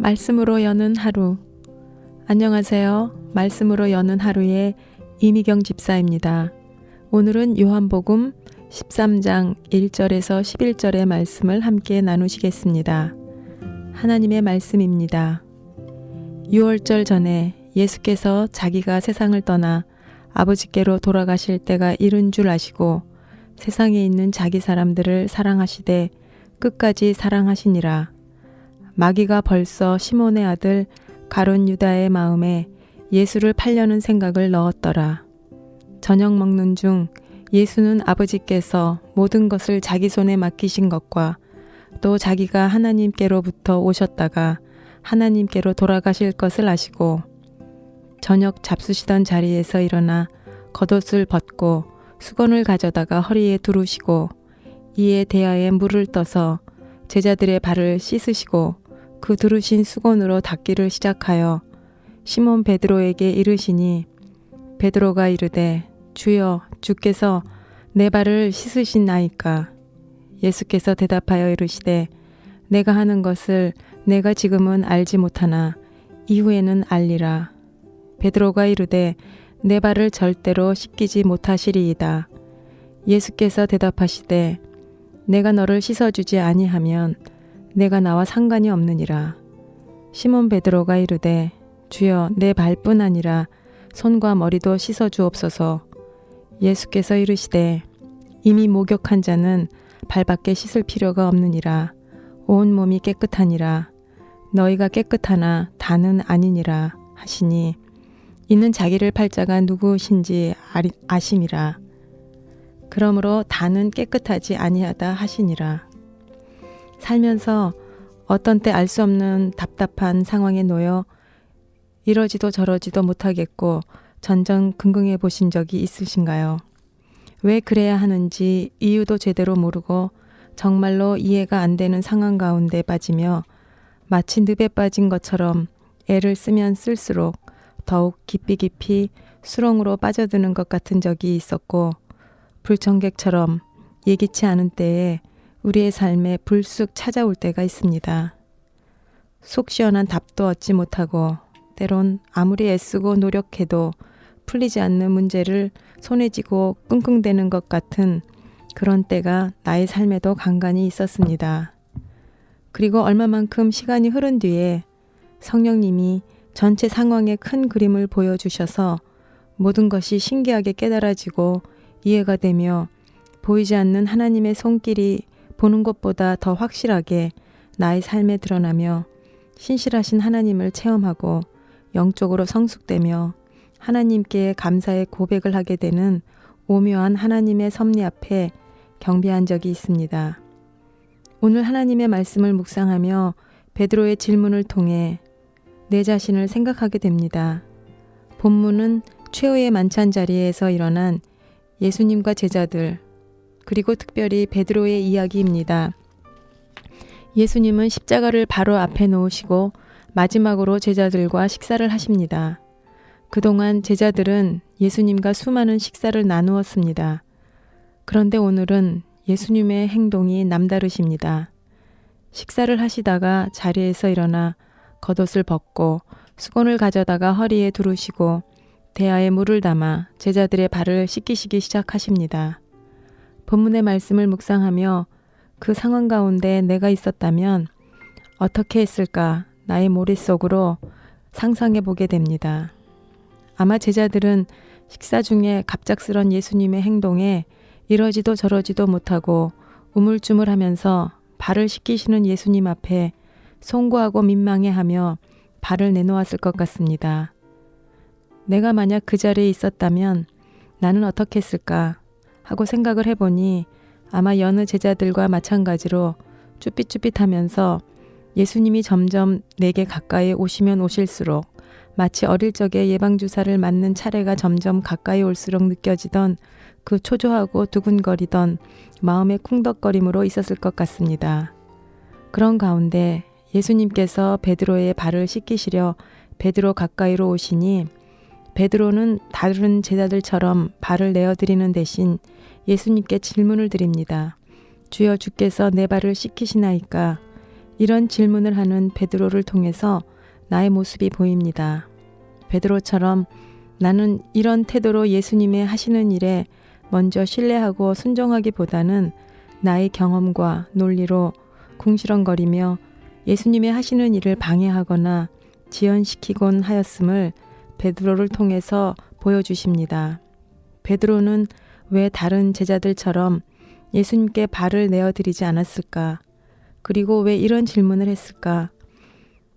말씀으로 여는 하루. 안녕하세요. 말씀으로 여는 하루의 이미경 집사입니다. 오늘은 요한복음 13장 1절에서 11절의 말씀을 함께 나누시겠습니다. 하나님의 말씀입니다. 6월절 전에 예수께서 자기가 세상을 떠나 아버지께로 돌아가실 때가 이른 줄 아시고 세상에 있는 자기 사람들을 사랑하시되 끝까지 사랑하시니라. 마귀가 벌써 시몬의 아들 가룟 유다의 마음에 예수를 팔려는 생각을 넣었더라. 저녁 먹는 중 예수는 아버지께서 모든 것을 자기 손에 맡기신 것과 또 자기가 하나님께로부터 오셨다가 하나님께로 돌아가실 것을 아시고 저녁 잡수시던 자리에서 일어나 겉옷을 벗고 수건을 가져다가 허리에 두르시고 이에 대야에 물을 떠서 제자들의 발을 씻으시고 그 두르신 수건으로 닦기를 시작하여 시몬 베드로에게 이르시니 베드로가 이르되 주여 주께서 내 발을 씻으시나이까. 예수께서 대답하여 이르시되 내가 하는 것을 내가 지금은 알지 못하나 이후에는 알리라. 베드로가 이르되 내 발을 절대로 씻기지 못하시리이다. 예수께서 대답하시되 내가 너를 씻어주지 아니하면 내가 나와 상관이 없느니라. 시몬 베드로가 이르되 주여 내 발뿐 아니라 손과 머리도 씻어주옵소서. 예수께서 이르시되 이미 목욕한 자는 발밖에 씻을 필요가 없느니라. 온 몸이 깨끗하니라. 너희가 깨끗하나 다는 아니니라 하시니 이는 자기를 팔 자가 누구신지 아심이라. 그러므로 다는 깨끗하지 아니하다 하시니라. 살면서 어떤 때 알 수 없는 답답한 상황에 놓여 이러지도 저러지도 못하겠고 전전긍긍해 보신 적이 있으신가요? 왜 그래야 하는지 이유도 제대로 모르고 정말로 이해가 안 되는 상황 가운데 빠지며 마치 늪에 빠진 것처럼 애를 쓰면 쓸수록 더욱 깊이 수렁으로 빠져드는 것 같은 적이 있었고 불청객처럼 예기치 않은 때에 우리의 삶에 불쑥 찾아올 때가 있습니다. 속 시원한 답도 얻지 못하고 때론 아무리 애쓰고 노력해도 풀리지 않는 문제를 손에 쥐고 끙끙대는 것 같은 그런 때가 나의 삶에도 간간히 있었습니다. 그리고 얼마만큼 시간이 흐른 뒤에 성령님이 전체 상황의 큰 그림을 보여주셔서 모든 것이 신기하게 깨달아지고 이해가 되며 보이지 않는 하나님의 손길이 보는 것보다 더 확실하게 나의 삶에 드러나며 신실하신 하나님을 체험하고 영적으로 성숙되며 하나님께 감사의 고백을 하게 되는 오묘한 하나님의 섭리 앞에 경배한 적이 있습니다. 오늘 하나님의 말씀을 묵상하며 베드로의 질문을 통해 내 자신을 생각하게 됩니다. 본문은 최후의 만찬 자리에서 일어난 예수님과 제자들 그리고 특별히 베드로의 이야기입니다. 예수님은 십자가를 바로 앞에 놓으시고 마지막으로 제자들과 식사를 하십니다. 그동안 제자들은 예수님과 수많은 식사를 나누었습니다. 그런데 오늘은 예수님의 행동이 남다르십니다. 식사를 하시다가 자리에서 일어나 겉옷을 벗고 수건을 가져다가 허리에 두르시고 대야에 물을 담아 제자들의 발을 씻기시기 시작하십니다. 본문의 말씀을 묵상하며 그 상황 가운데 내가 있었다면 어떻게 했을까 나의 머릿속으로 상상해 보게 됩니다. 아마 제자들은 식사 중에 갑작스런 예수님의 행동에 이러지도 저러지도 못하고 우물쭈물하면서 발을 씻기시는 예수님 앞에 송구하고 민망해하며 발을 내놓았을 것 같습니다. 내가 만약 그 자리에 있었다면 나는 어떻게 했을까 하고 생각을 해보니 아마 여느 제자들과 마찬가지로 쭈삣쭈삣하면서 예수님이 점점 내게 가까이 오시면 오실수록 마치 어릴 적에 예방주사를 맞는 차례가 점점 가까이 올수록 느껴지던 그 초조하고 두근거리던 마음의 쿵덕거림으로 있었을 것 같습니다. 그런 가운데 예수님께서 베드로의 발을 씻기시려 베드로 가까이로 오시니 베드로는 다른 제자들처럼 발을 내어드리는 대신 예수님께 질문을 드립니다. 주여 주께서 내 발을 씻기시나이까? 이런 질문을 하는 베드로를 통해서 나의 모습이 보입니다. 베드로처럼 나는 이런 태도로 예수님의 하시는 일에 먼저 신뢰하고 순종하기보다는 나의 경험과 논리로 궁시렁거리며 예수님의 하시는 일을 방해하거나 지연시키곤 하였음을 베드로를 통해서 보여주십니다. 베드로는 왜 다른 제자들처럼 예수님께 발을 내어드리지 않았을까? 그리고 왜 이런 질문을 했을까?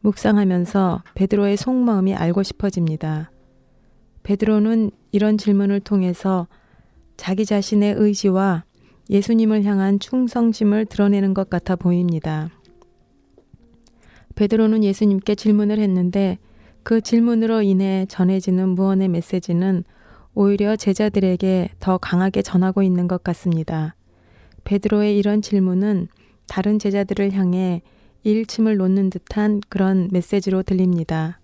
묵상하면서 베드로의 속마음이 알고 싶어집니다. 베드로는 이런 질문을 통해서 자기 자신의 의지와 예수님을 향한 충성심을 드러내는 것 같아 보입니다. 베드로는 예수님께 질문을 했는데 그 질문으로 인해 전해지는 무언의 메시지는 오히려 제자들에게 더 강하게 전하고 있는 것 같습니다. 베드로의 이런 질문은 다른 제자들을 향해 일침을 놓는 듯한 그런 메시지로 들립니다.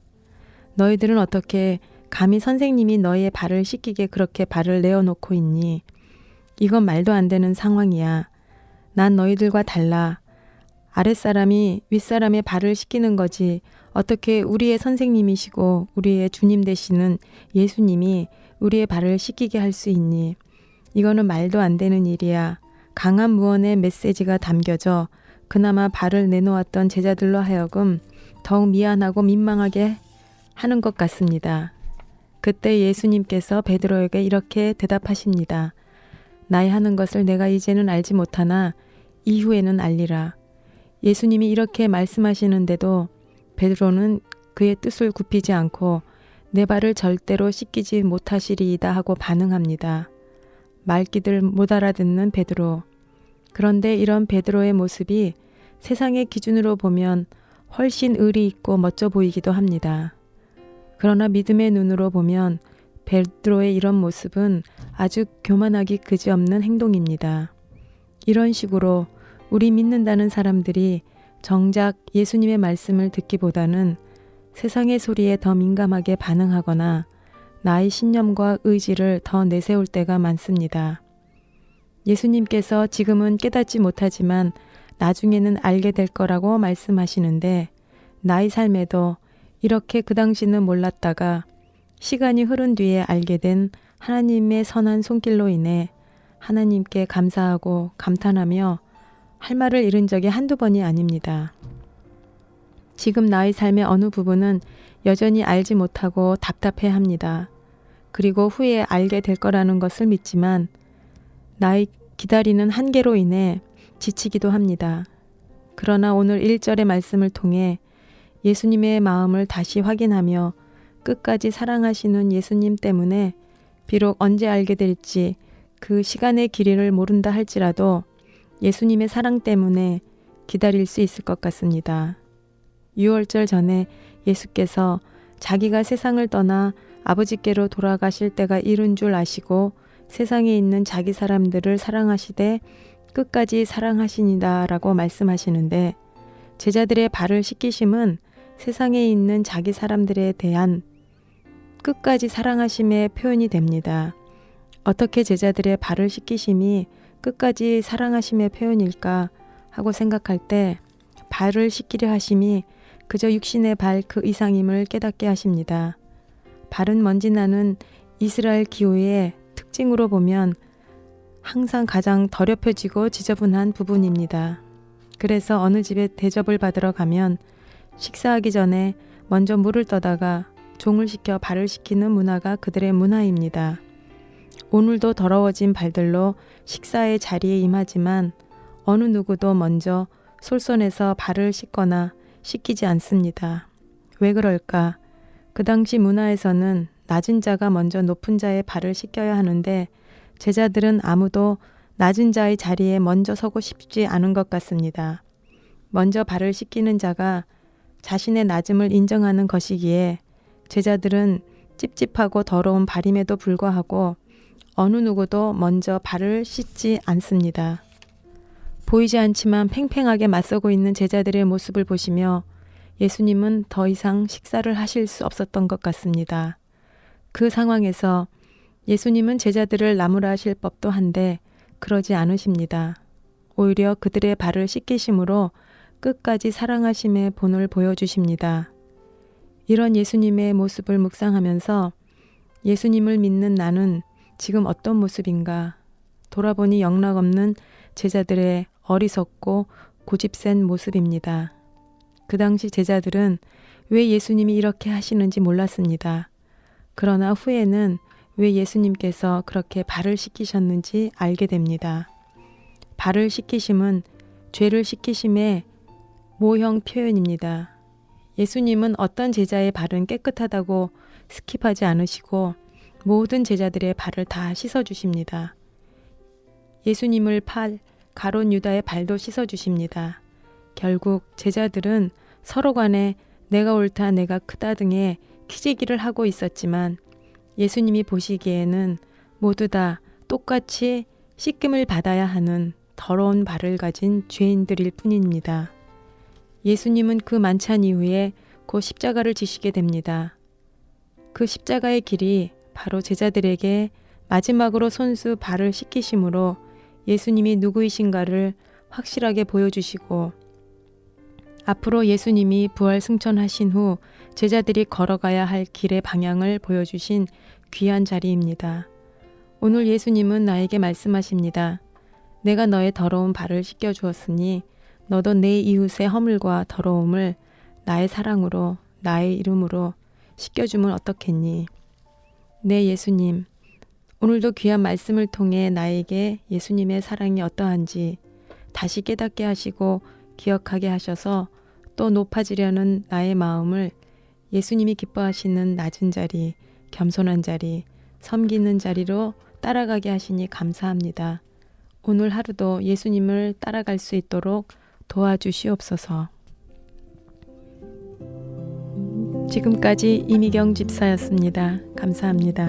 너희들은 어떻게 감히 선생님이 너희의 발을 씻기게 그렇게 발을 내어놓고 있니? 이건 말도 안 되는 상황이야. 난 너희들과 달라. 아랫사람이 윗사람의 발을 씻기는 거지. 어떻게 우리의 선생님이시고 우리의 주님 되시는 예수님이 우리의 발을 씻기게 할 수 있니? 이거는 말도 안 되는 일이야. 강한 무언의 메시지가 담겨져 그나마 발을 내놓았던 제자들로 하여금 더욱 미안하고 민망하게 하는 것 같습니다. 그때 예수님께서 베드로에게 이렇게 대답하십니다. 나의 하는 것을 내가 이제는 알지 못하나 이후에는 알리라. 예수님이 이렇게 말씀하시는데도 베드로는 그의 뜻을 굽히지 않고 내 발을 절대로 씻기지 못하시리이다 하고 반응합니다. 말귀들 못 알아듣는 베드로. 그런데 이런 베드로의 모습이 세상의 기준으로 보면 훨씬 의리 있고 멋져 보이기도 합니다. 그러나 믿음의 눈으로 보면 베드로의 이런 모습은 아주 교만하기 그지없는 행동입니다. 이런 식으로 우리 믿는다는 사람들이 정작 예수님의 말씀을 듣기보다는 세상의 소리에 더 민감하게 반응하거나 나의 신념과 의지를 더 내세울 때가 많습니다. 예수님께서 지금은 깨닫지 못하지만 나중에는 알게 될 거라고 말씀하시는데 나의 삶에도 이렇게 그 당시는 몰랐다가 시간이 흐른 뒤에 알게 된 하나님의 선한 손길로 인해 하나님께 감사하고 감탄하며 할 말을 잃은 적이 한두 번이 아닙니다. 지금 나의 삶의 어느 부분은 여전히 알지 못하고 답답해합니다. 그리고 후에 알게 될 거라는 것을 믿지만 나의 기다리는 한계로 인해 지치기도 합니다. 그러나 오늘 1절의 말씀을 통해 예수님의 마음을 다시 확인하며 끝까지 사랑하시는 예수님 때문에 비록 언제 알게 될지 그 시간의 길이를 모른다 할지라도 예수님의 사랑 때문에 기다릴 수 있을 것 같습니다. 유월절 전에 예수께서 자기가 세상을 떠나 아버지께로 돌아가실 때가 이른 줄 아시고 세상에 있는 자기 사람들을 사랑하시되 끝까지 사랑하시니다 라고 말씀하시는데 제자들의 발을 씻기심은 세상에 있는 자기 사람들에 대한 끝까지 사랑하심의 표현이 됩니다. 어떻게 제자들의 발을 씻기심이 끝까지 사랑하심의 표현일까 하고 생각할 때 발을 씻기려 하심이 그저 육신의 발 그 이상임을 깨닫게 하십니다. 발은 먼지 나는 이스라엘 기후의 특징으로 보면 항상 가장 더럽혀지고 지저분한 부분입니다. 그래서 어느 집에 대접을 받으러 가면 식사하기 전에 먼저 물을 떠다가 종을 시켜 발을 씻기는 문화가 그들의 문화입니다. 오늘도 더러워진 발들로 식사의 자리에 임하지만 어느 누구도 먼저 솔선해서 발을 씻거나 씻기지 않습니다. 왜 그럴까? 그 당시 문화에서는 낮은 자가 먼저 높은 자의 발을 씻겨야 하는데 제자들은 아무도 낮은 자의 자리에 먼저 서고 싶지 않은 것 같습니다. 먼저 발을 씻기는 자가 자신의 낮음을 인정하는 것이기에 제자들은 찝찝하고 더러운 발임에도 불구하고 어느 누구도 먼저 발을 씻지 않습니다. 보이지 않지만 팽팽하게 맞서고 있는 제자들의 모습을 보시며 예수님은 더 이상 식사를 하실 수 없었던 것 같습니다. 그 상황에서 예수님은 제자들을 나무라 하실 법도 한데 그러지 않으십니다. 오히려 그들의 발을 씻기심으로 끝까지 사랑하심의 본을 보여주십니다. 이런 예수님의 모습을 묵상하면서 예수님을 믿는 나는 지금 어떤 모습인가? 돌아보니 영락없는 제자들의 어리석고 고집센 모습입니다. 그 당시 제자들은 왜 예수님이 이렇게 하시는지 몰랐습니다. 그러나 후에는 왜 예수님께서 그렇게 발을 씻기셨는지 알게 됩니다. 발을 씻기심은 죄를 씻기심의 모형 표현입니다. 예수님은 어떤 제자의 발은 깨끗하다고 스킵하지 않으시고 모든 제자들의 발을 다 씻어주십니다. 예수님을 팔 가룟 유다의 발도 씻어주십니다. 결국 제자들은 서로 간에 내가 옳다 내가 크다 등의 키재기를 하고 있었지만 예수님이 보시기에는 모두 다 똑같이 씻김을 받아야 하는 더러운 발을 가진 죄인들일 뿐입니다. 예수님은 그 만찬 이후에 곧 십자가를 지시게 됩니다. 그 십자가의 길이 바로 제자들에게 마지막으로 손수 발을 씻기심으로 예수님이 누구이신가를 확실하게 보여주시고 앞으로 예수님이 부활 승천하신 후 제자들이 걸어가야 할 길의 방향을 보여주신 귀한 자리입니다. 오늘 예수님은 나에게 말씀하십니다. 내가 너의 더러운 발을 씻겨주었으니 너도 내 이웃의 허물과 더러움을 나의 사랑으로 나의 이름으로 씻겨주면 어떻겠니? 네, 예수님. 오늘도 귀한 말씀을 통해 나에게 예수님의 사랑이 어떠한지 다시 깨닫게 하시고 기억하게 하셔서 또 높아지려는 나의 마음을 예수님이 기뻐하시는 낮은 자리, 겸손한 자리, 섬기는 자리로 따라가게 하시니 감사합니다. 오늘 하루도 예수님을 따라갈 수 있도록 도와주시옵소서. 지금까지 이미경 집사였습니다. 감사합니다.